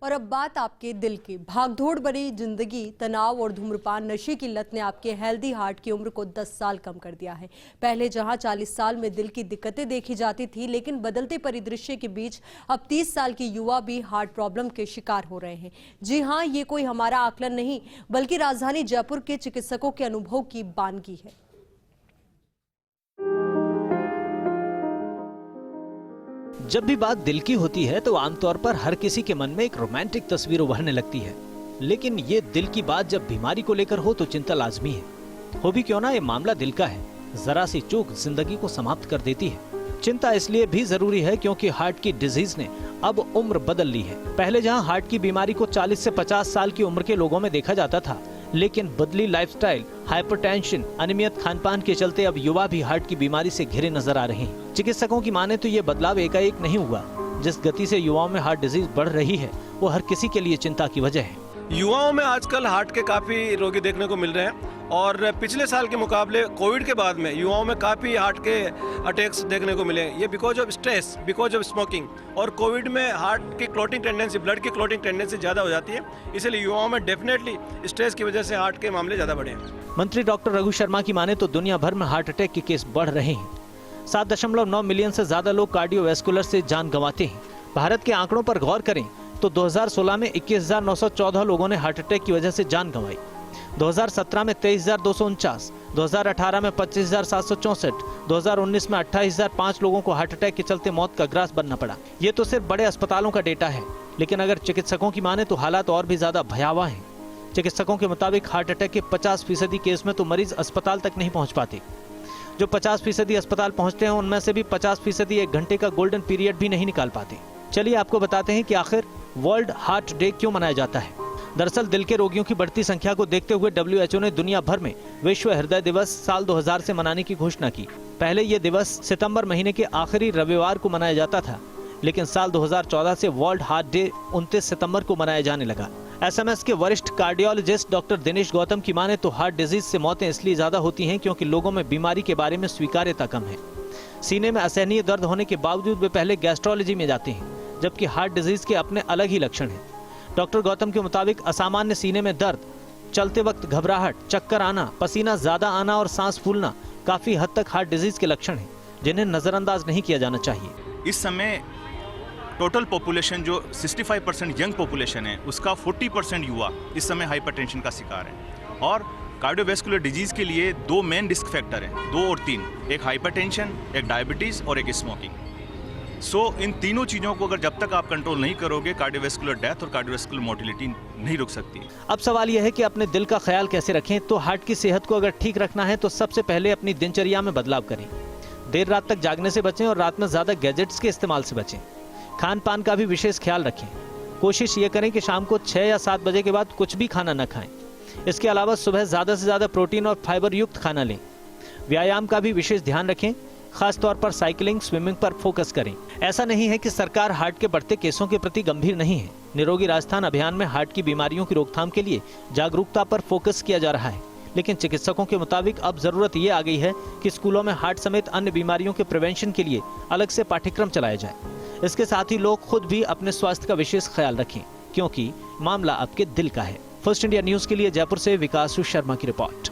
और अब बात आपके दिल की। भागदौड़ भरी जिंदगी, तनाव और धूम्रपान, नशे की लत ने आपके हेल्दी हार्ट की उम्र को 10 साल कम कर दिया है। पहले जहां 40 साल में दिल की दिक्कतें देखी जाती थी, लेकिन बदलते परिदृश्य के बीच अब 30 साल के युवा भी हार्ट प्रॉब्लम के शिकार हो रहे हैं। जी हां, ये कोई हमारा आकलन नहीं, बल्कि राजधानी जयपुर के चिकित्सकों के अनुभव की बानगी है। जब भी बात दिल की होती है तो आमतौर पर हर किसी के मन में एक रोमांटिक तस्वीर उभरने लगती है, लेकिन ये दिल की बात जब बीमारी को लेकर हो तो चिंता लाजमी है। हो भी क्यों ना, ये मामला दिल का है। जरा सी चूक जिंदगी को समाप्त कर देती है। चिंता इसलिए भी जरूरी है क्योंकि हार्ट की डिजीज ने अब उम्र बदल ली है। पहले जहां हार्ट की बीमारी को 40 से 50 साल की उम्र के लोगों में देखा जाता था, लेकिन बदली लाइफस्टाइल, हाइपरटेंशन, अनियमित खानपान के चलते अब युवा भी हार्ट की बीमारी से घिरे नजर आ रहे हैं। चिकित्सकों की माने तो ये बदलाव एकाएक नहीं हुआ। जिस गति से युवाओं में हार्ट डिजीज बढ़ रही है वो हर किसी के लिए चिंता की वजह है। युवाओं में आजकल हार्ट के काफी रोगी देखने को मिल रहे हैं और पिछले साल के मुकाबले कोविड के बाद में युवाओं में काफी हार्ट के अटैक्स देखने को मिले। ये because of stress, because of smoking, और कोविड में हार्ट की क्लॉटिंग टेंडेंसी, ब्लड की क्लॉटिंग टेंडेंसी ज्यादा हो जाती है, इसलिए युवाओं में डेफिनेटली स्ट्रेस की वजह से हार्ट के मामले ज्यादा बढ़े हैं। मंत्री डॉक्टर रघु शर्मा की माने तो दुनिया भर में हार्ट अटैक के केस बढ़ रहे हैं। 7.9 मिलियन से ज्यादा लोग कार्डियोवैस्कुलर से जान गंवाते हैं। भारत के आंकड़ों पर गौर करें तो 2016 में 21,914 लोगों ने हार्ट अटैक की वजह से जान गंवाई। 2017 में 23,249, 2018 में 25,764, 2019 में 28,005 लोगों को हार्ट अटैक के चलते मौत का ग्रास बनना पड़ा। ये तो सिर्फ बड़े अस्पतालों का डेटा है, लेकिन अगर चिकित्सकों की माने तो हालात और भी ज्यादा भयावह हैं। चिकित्सकों के मुताबिक हार्ट अटैक के 50% केस में तो मरीज अस्पताल तक नहीं पहुंच पाते। जो 50% अस्पताल पहुंचते हैं उनमें से भी 50% 1 घंटे का गोल्डन पीरियड भी नहीं निकाल पाते। चलिए आपको बताते हैं कि आखिर वर्ल्ड हार्ट डे क्यों मनाया जाता है। दरअसल दिल के रोगियों की बढ़ती संख्या को देखते हुए WHO ने दुनिया भर में विश्व हृदय दिवस साल 2000 से मनाने की घोषणा की। पहले ये दिवस सितंबर महीने के आखिरी रविवार को मनाया जाता था, लेकिन साल 2014 से वर्ल्ड हार्ट डे 29 सितंबर को मनाया जाने लगा। SMS के वरिष्ठ कार्डियोलॉजिस्ट डॉक्टर दिनेश गौतम की माने तो हार्ट डिजीज से मौतें इसलिए ज्यादा होती हैं क्योंकि लोगों में बीमारी के बारे में स्वीकार्यता कम है। सीने में असहनीय दर्द होने के बावजूद वे पहले गैस्ट्रोलॉजी में जाते हैं, जबकि हार्ट डिजीज के अपने अलग ही लक्षण हैं। डॉक्टर गौतम के मुताबिक असामान्य सीने में दर्द, चलते वक्त घबराहट, चक्कर आना, पसीना ज्यादा आना और सांस फूलना काफी हद तक हार्ट डिजीज के लक्षण हैं, जिन्हें नजरअंदाज नहीं किया जाना चाहिए। इस समय टोटल पॉपुलेशन जो 65% यंग पॉपुलेशन है, उसका 40% युवा इस समय हाइपरटेंशन का शिकार है। और कार्डियोवैस्कुलर डिजीज के लिए 2 मेन रिस्क फैक्टर हैं, 2 और 3, एक हाइपरटेंशन, एक डायबिटीज और एक स्मोकिंग। इन तीनों चीजों को अगर जब तक आप कंट्रोल नहीं करोगे, कार्डियोवैस्कुलर डेथ और कार्डियोवैस्कुलर मोर्टिलिटी नहीं रुक सकती। अब सवाल यह है कि अपने दिल का ख्याल कैसे रखें। तो हार्ट की सेहत को अगर ठीक रखना है तो सबसे पहले अपनी दिनचर्या में बदलाव करें। देर रात तक जागने से बचें और रात में ज्यादा गैजेट्स के इस्तेमाल से बचें। खान पान का भी विशेष ख्याल रखें। कोशिश ये करें कि शाम को 6 या 7 बजे के बाद कुछ भी खाना न खाएं। इसके अलावा सुबह ज्यादा से ज्यादा प्रोटीन और फाइबर युक्त खाना लें। व्यायाम का भी विशेष ध्यान रखें, खास तौर पर साइकिलिंग, स्विमिंग पर फोकस करें। ऐसा नहीं है कि सरकार हार्ट के बढ़ते केसों के प्रति गंभीर नहीं है। निरोगी राजस्थान अभियान में हार्ट की बीमारियों की रोकथाम के लिए जागरूकता पर फोकस किया जा रहा है, लेकिन चिकित्सकों के मुताबिक अब जरूरत ये आ गई है कि स्कूलों में हार्ट समेत अन्य बीमारियों के प्रिवेंशन के लिए अलग से पाठ्यक्रम चलाया जाए। इसके साथ ही लोग खुद भी अपने स्वास्थ्य का विशेष ख्याल रखें, क्योंकि मामला आपके दिल का है। फर्स्ट इंडिया न्यूज के लिए जयपुर से विकास शर्मा की रिपोर्ट।